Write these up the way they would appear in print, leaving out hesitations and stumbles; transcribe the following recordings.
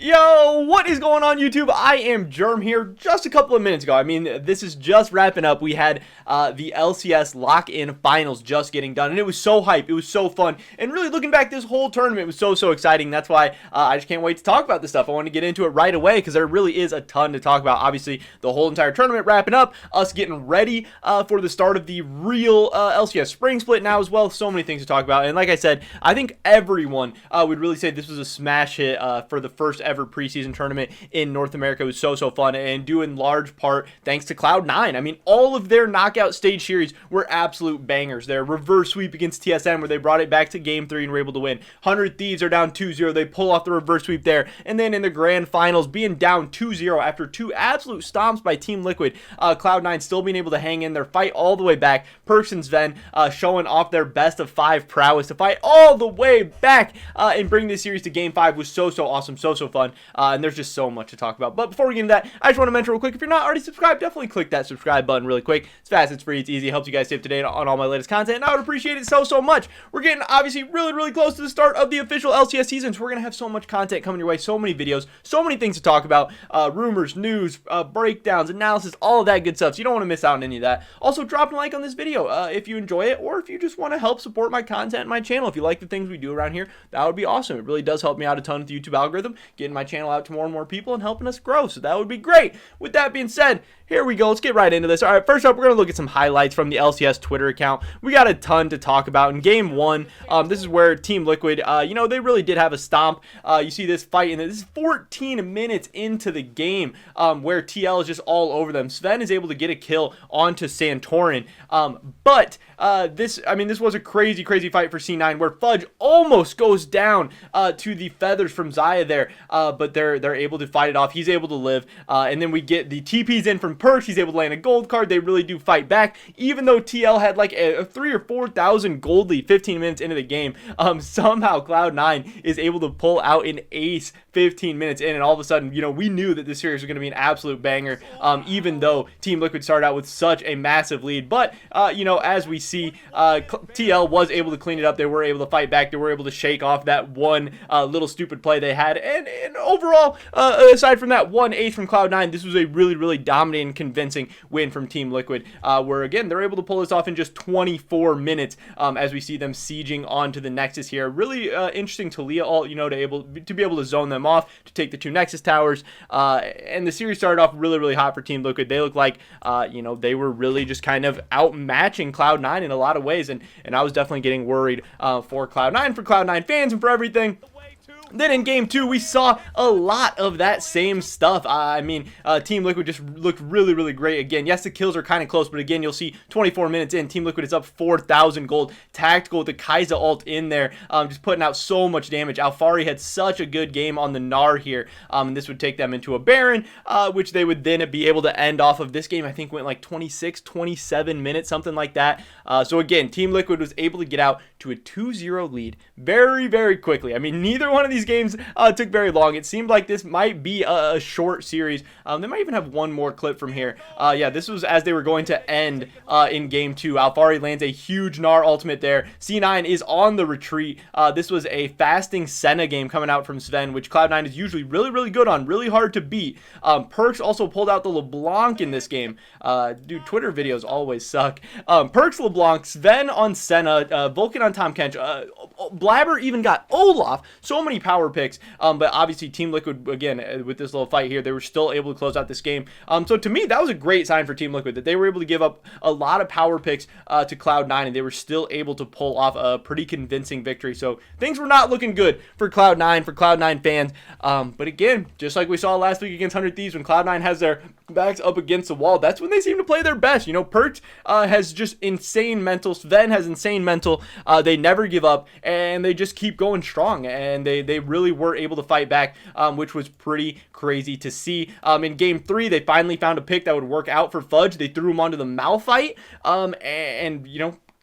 Yo, what is going on YouTube? I am Germ here. Just a couple of minutes ago, I mean, this is just wrapping up. We had the LCS lock-in finals just getting done, and it was so hype. It was so fun, and really looking back, this whole tournament was so exciting. That's why I just can't wait to talk about this stuff. I want to get into it right away because there really is a ton to talk about. Obviously, the whole entire tournament wrapping up, us getting ready for the start of the real LCS spring split now as well. So many things to talk about, and like I said, I think everyone would really say this was a smash hit for the first ever preseason tournament in North America. It was so fun, and due in large part thanks to Cloud9. I mean, all of their knockout stage series were absolute bangers. Their reverse sweep against TSM, where they brought it back to game 3 and were able to win. 100 Thieves are down 2-0. They pull off the reverse sweep there, and then in the grand finals, being down 2-0 after two absolute stomps by Team Liquid, Cloud9 still being able to hang in there, fight all the way back. Perkz and Zven showing off their best of 5 prowess to fight all the way back and bring this series to game 5 was so awesome, so fun. And there's just so much to talk about. But before we get into that, I just want to mention real quick, if you're not already subscribed, definitely click that subscribe button really quick. It's fast, it's free, it's easy, it helps you guys stay up to date on all my latest content, and I would appreciate it so much. We're getting obviously really close to the start of the official LCS season, so we're going to have so much content coming your way, so many videos, so many things to talk about, rumors, news, breakdowns, analysis, all of that good stuff, so you don't want to miss out on any of that. Also, drop a like on this video if you enjoy it, or if you just want to help support my content and my channel. If you like the things we do around here, that would be awesome. It really does help me out a ton with the YouTube algorithm, getting my channel out to more and more people and helping us grow, so that would be great. With that being said, here we go. Let's get right into this. All right, first up, we're going to look at some highlights from the LCS Twitter account. We got a ton to talk about. In game 1, this is where Team Liquid, they really did have a stomp. You see this fight, and this is 14 minutes into the game where TL is just all over them. Zven is able to get a kill onto Santorin, but this was a crazy fight for C9, where Fudge almost goes down to the feathers from Xayah there, but they're able to fight it off. He's able to live, and then we get the TPs in from Perkz. He's able to land a gold card. They really do fight back, even though TL had like a 3,000 or 4,000 gold lead 15 minutes into the game. Somehow Cloud9 is able to pull out an ace 15 minutes in, and all of a sudden, we knew that this series was going to be an absolute banger, even though Team Liquid started out with such a massive lead. But as we see, TL was able to clean it up. They were able to fight back. They were able to shake off that one little stupid play they had, and overall, aside from that one ace from Cloud9, this was a really dominating, convincing win from Team Liquid, where again they're able to pull this off in just 24 minutes as we see them sieging onto the Nexus here. Really interesting Taliyah ult, to be able to zone them off to take the 2 Nexus towers, and the series started off really hot for Team Liquid. They looked like they were really just kind of outmatching Cloud9 in a lot of ways, and I was definitely getting worried for Cloud9, for Cloud9 fans, and for everything. Then in game 2, we saw a lot of that same stuff. Team Liquid just looked really great again. Yes, the kills are kind of close, but again, you'll see 24 minutes in, Team Liquid is up 4,000 gold. Tactical with the Kai'Sa ult in there, just putting out so much damage. Alphari had such a good game on the Gnar here, and this would take them into a Baron, which they would then be able to end off of. This game, I think, went like 26, 27 minutes, something like that. So again, Team Liquid was able to get out to a 2-0 lead very quickly. I mean, neither one of these games took very long. It seemed like this might be a short series. They might even have one more clip from here. Yeah, this was as they were going to end in game 2. Alphari lands a huge Gnar ultimate there. C9 is on the retreat. This was a fasting Senna game coming out from Zven, which Cloud9 is usually really good on, really hard to beat. Perkz also pulled out the LeBlanc in this game. Dude, Twitter videos always suck. Perkz, LeBlanc, Zven on Senna, Vulcan on Tahm Kench. Blabber even got Olaf. So many power picks, but obviously Team Liquid, again, with this little fight here, they were still able to close out this game. So to me, that was a great sign for Team Liquid, that they were able to give up a lot of power picks to Cloud9, and they were still able to pull off a pretty convincing victory. So things were not looking good for Cloud9 fans. But again, just like we saw last week against 100 Thieves, when Cloud9 has their backs up against the wall, that's when they seem to play their best. Perkz has just insane mental. Zven has insane mental. They never give up, and they just keep going strong, and they really were able to fight back, which was pretty crazy to see. In game 3, they finally found a pick that would work out for Fudge. They threw him onto the Malphite, and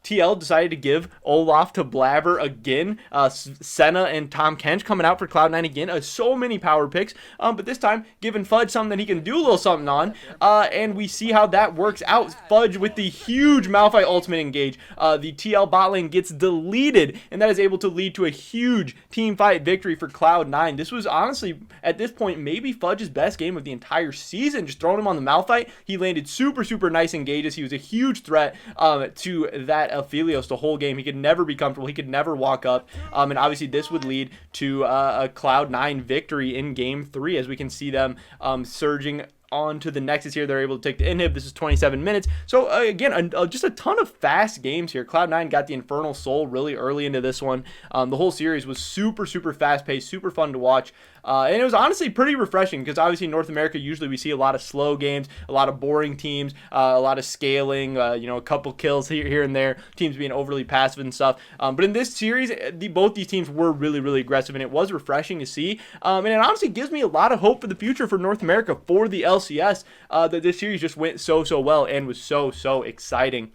TL decided to give Olaf to Blabber again. Senna and Tom Kench coming out for Cloud9 again. So many power picks, but this time giving Fudge something that he can do a little something on, and we see how that works out. Fudge with the huge Malphite ultimate engage. The TL bot lane gets deleted, and that is able to lead to a huge team fight victory for Cloud9. This was honestly, at this point, maybe Fudge's best game of the entire season. Just throwing him on the Malphite, he landed super nice engages. He was a huge threat to that Aphelios the whole game. He could never be comfortable. He could never walk up. And obviously this would lead to a Cloud9 victory in game 3, as we can see them surging onto the Nexus here. They're able to take the inhib. This is 27 minutes. So again, just a ton of fast games here. Cloud9 got the Infernal Soul really early into this one. The whole series was super fast paced, super fun to watch. And it was honestly pretty refreshing, because obviously in North America usually we see a lot of slow games, a lot of boring teams, a lot of scaling, a couple kills here and there, teams being overly passive and stuff. But in this series, both these teams were really exgressive, and it was refreshing to see. And it honestly gives me a lot of hope for the future for North America, for the LCS, that this series just went so well and was so exciting.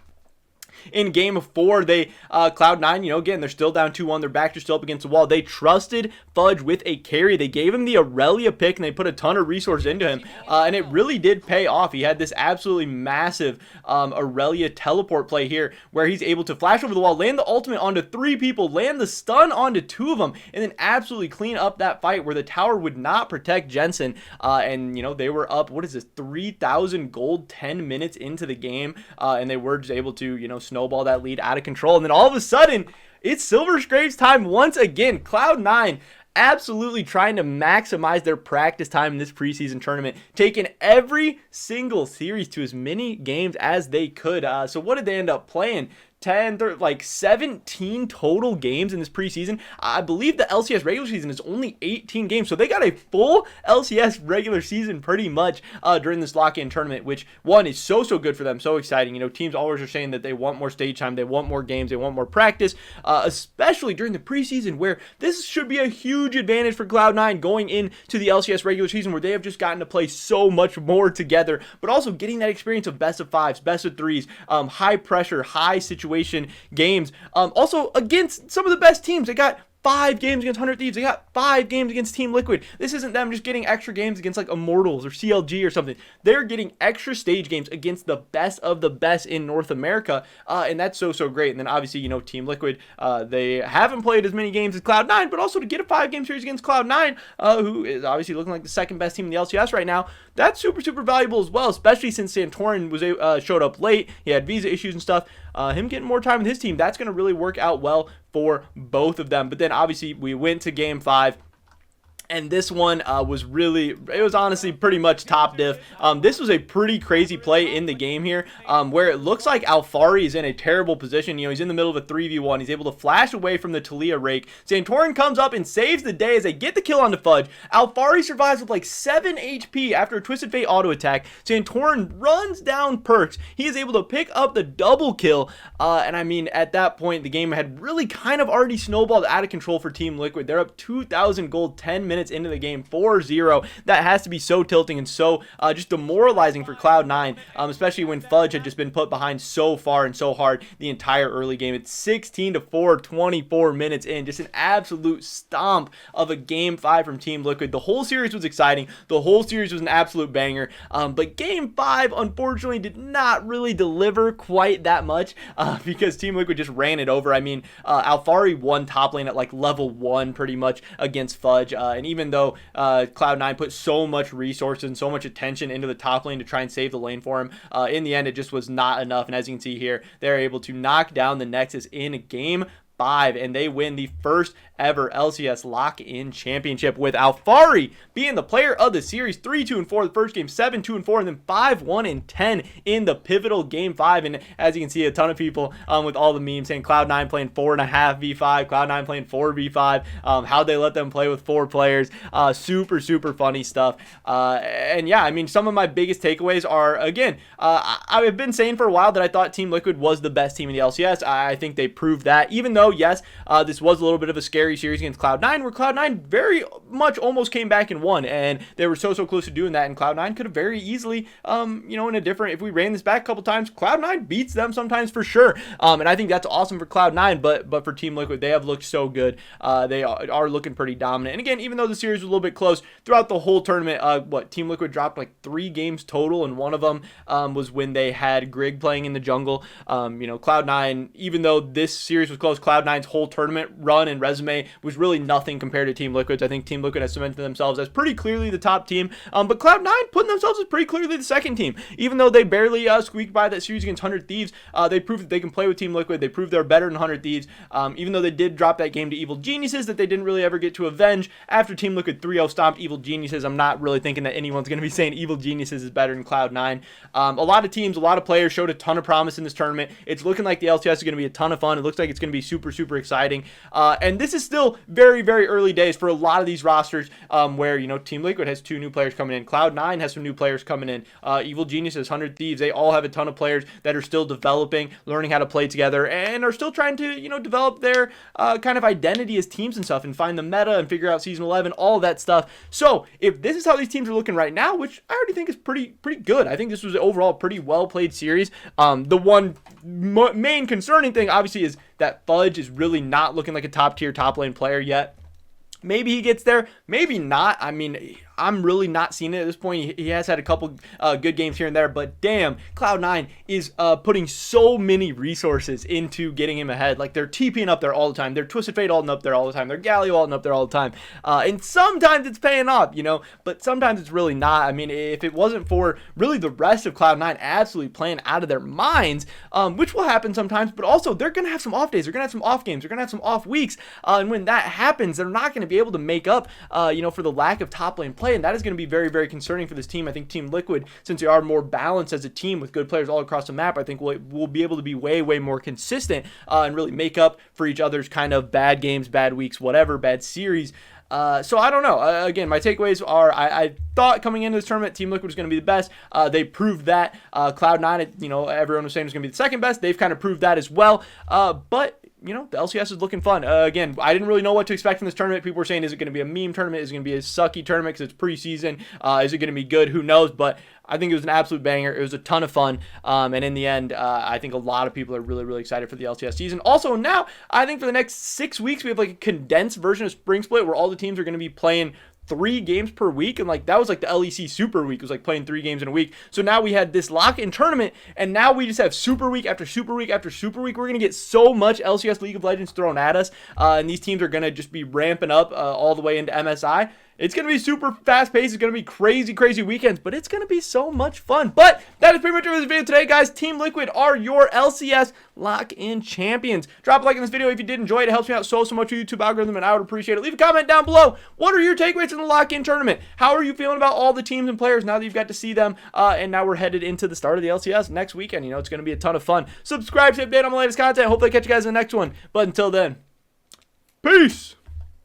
In game 4, they Cloud9, again, they're still down 2-1. Their backs are still up against the wall. They trusted Fudge with a carry. They gave him the Aurelia pick, and they put a ton of resources into him, and it really did pay off. He had this absolutely massive Aurelia teleport play here, where he's able to flash over the wall, land the ultimate onto 3 people, land the stun onto 2 of them, and then absolutely clean up that fight where the tower would not protect Jensen. And they were up, 3,000 gold 10 minutes into the game, and they were just able to snowball that lead out of control. And then all of a sudden, it's Silver Scrapes time once again. Cloud9 absolutely trying to maximize their practice time in this preseason tournament, taking every single series to as many games as they could. So what did they end up playing? 17 total games in this preseason. I believe the LCS regular season is only 18 games, so they got a full LCS regular season pretty much during this lock-in tournament, which one is so good for them, so exciting. Teams always are saying that they want more stage time, they want more games, they want more practice, especially during the preseason, where this should be a huge advantage for Cloud9 going into the LCS regular season, where they have just gotten to play so much more together, but also getting that experience of best of 5s, best of 3s, high pressure, high situation games, also against some of the best teams. They got 5 games against 100 Thieves. They got 5 games against Team Liquid. This isn't them just getting extra games against like Immortals or CLG or something. They're getting extra stage games against the best of the best in North America, and that's so great. And then obviously, Team Liquid, they haven't played as many games as Cloud9, but also to get a 5-game series against Cloud9, who is obviously looking like the second best team in the LCS right now, that's super valuable as well, especially since Santorin was showed up late. He had visa issues and stuff. Him getting more time with his team, that's going to really work out well for both of them. But then obviously we went to game 5. And this one it was honestly pretty much top diff. This was a pretty crazy play in the game here, where it looks like Alphari is in a terrible position. He's in the middle of a 3v1. He's able to flash away from the Taliyah rake. Santorin comes up and saves the day as they get the kill onto Fudge. Alphari survives with like 7 HP after a Twisted Fate auto attack. Santorin runs down Perkz. He is able to pick up the double kill. And I mean, at that point, the game had really kind of already snowballed out of control for Team Liquid. They're up 2,000 gold 10 minutes into the game, 4-0. That has to be so tilting and so just demoralizing for Cloud9, especially when Fudge had just been put behind so far and so hard the entire early game. It's 16-4, 24 minutes in. Just an absolute stomp of a game 5 from Team Liquid. The whole series was exciting. The whole series was an absolute banger. But game 5, unfortunately, did not really deliver quite that much because Team Liquid just ran it over. I mean, Alphari won top lane at like level 1 pretty much against Fudge. And even though Cloud9 put so much resources and so much attention into the top lane to try and save the lane for him, in the end, it just was not enough. And as you can see here, they're able to knock down the Nexus in game 5, and they win the first ever LCS lock-in championship, with Alphari being the player of the series. 3-2-4 the first game, 7-2-4, and then 5-1-10 in the pivotal game 5. And as you can see, a ton of people with all the memes saying Cloud9 playing 4.5v5, Cloud9 playing 4v5, how they let them play with 4 players. Super funny stuff. And yeah, I mean, some of my biggest takeaways are, again, I've been saying for a while that I thought Team Liquid was the best team in the LCS. I think they proved that, even though though, yes, this was a little bit of a scary series against Cloud9, where Cloud9 very much almost came back and won, and they were so close to doing that, and Cloud9 could have very easily, in a different, if we ran this back a couple times, Cloud9 beats them sometimes for sure, and I think that's awesome for Cloud9, but for Team Liquid, they have looked so good. They are looking pretty dominant, and again, even though the series was a little bit close throughout the whole tournament, Team Liquid dropped like 3 games total, and one of them was when they had Grig playing in the jungle. Cloud9, even though this series was close, Cloud9's whole tournament run and resume was really nothing compared to Team Liquid's. I think Team Liquid has cemented themselves as pretty clearly the top team, but Cloud9 putting themselves as pretty clearly the second team. Even though they barely squeaked by that series against 100 Thieves, they proved that they can play with Team Liquid. They proved they're better than 100 Thieves, even though they did drop that game to Evil Geniuses that they didn't really ever get to avenge. After Team Liquid 3-0 stomped Evil Geniuses, I'm not really thinking that anyone's going to be saying Evil Geniuses is better than Cloud9. A lot of teams, a lot of players showed a ton of promise in this tournament. It's looking like the LCS is going to be a ton of fun. It looks like it's going to be super, super exciting. And this is still very, very early days for a lot of these rosters where, Team Liquid has 2 new players coming in. Cloud9 has some new players coming in. Evil Geniuses, 100 Thieves, they all have a ton of players that are still developing, learning how to play together, and are still trying to, develop their kind of identity as teams and stuff, and find the meta and figure out Season 11, all of that stuff. So if this is how these teams are looking right now, which I already think is pretty good, I think this was overall a pretty well played series. The one main concerning thing obviously is that Fudge is really not looking like a top tier top lane player yet. Maybe he gets there, maybe not. I mean, I'm really not seeing it at this point. He has had a couple good games here and there, but damn, Cloud9 is putting so many resources into getting him ahead. Like, they're TPing up there all the time. They're Twisted Fate ulting up there all the time. They're Galio ulting up there all the time. And sometimes it's paying off, but sometimes it's really not. I mean, if it wasn't for really the rest of Cloud9 absolutely playing out of their minds, which will happen sometimes, but also they're going to have some off days. They're going to have some off games. They're going to have some off weeks. And when that happens, they're not going to be able to make up, for the lack of top lane play. And that is going to be very, very concerning for this team. I think Team Liquid, since they are more balanced as a team with good players all across the map, I think we'll be able to be way, way more consistent and really make up for each other's kind of bad games, bad weeks, whatever, bad series. So I don't know. Again, my takeaways are I thought coming into this tournament, Team Liquid was going to be the best. They proved that. Cloud9, everyone was saying was going to be the second best. They've kind of proved that as well. But the LCS is looking fun. Again, I didn't really know what to expect from this tournament. People were saying, is it going to be a meme tournament? Is it going to be a sucky tournament because it's preseason? Is it going to be good? Who knows? But I think it was an absolute banger. It was a ton of fun. And in the end, I think a lot of people are really, really excited for the LCS season. Also, now, I think for the next 6 weeks, we have like a condensed version of Spring Split where all the teams are going to be playing 3 games per week, and that was like the LEC Super Week. It was like playing 3 games in a week. So now we had this lock-in tournament, and now we just have Super Week after Super Week after Super Week. We're gonna get so much LCS League of Legends thrown at us, and these teams are gonna just be ramping up all the way into MSI. It's going to be super fast paced. It's going to be crazy, crazy weekends, but it's going to be so much fun. But that is pretty much it for this video today, guys. Team Liquid are your LCS lock-in champions. Drop a like in this video if you did enjoy it. It helps me out so much with YouTube algorithm, and I would appreciate it. Leave a comment down below. What are your takeaways from the lock-in tournament? How are you feeling about all the teams and players now that you've got to see them? And now we're headed into the start of the LCS next weekend. It's going to be a ton of fun. Subscribe to update on my latest content. Hopefully I catch you guys in the next one. But until then, peace!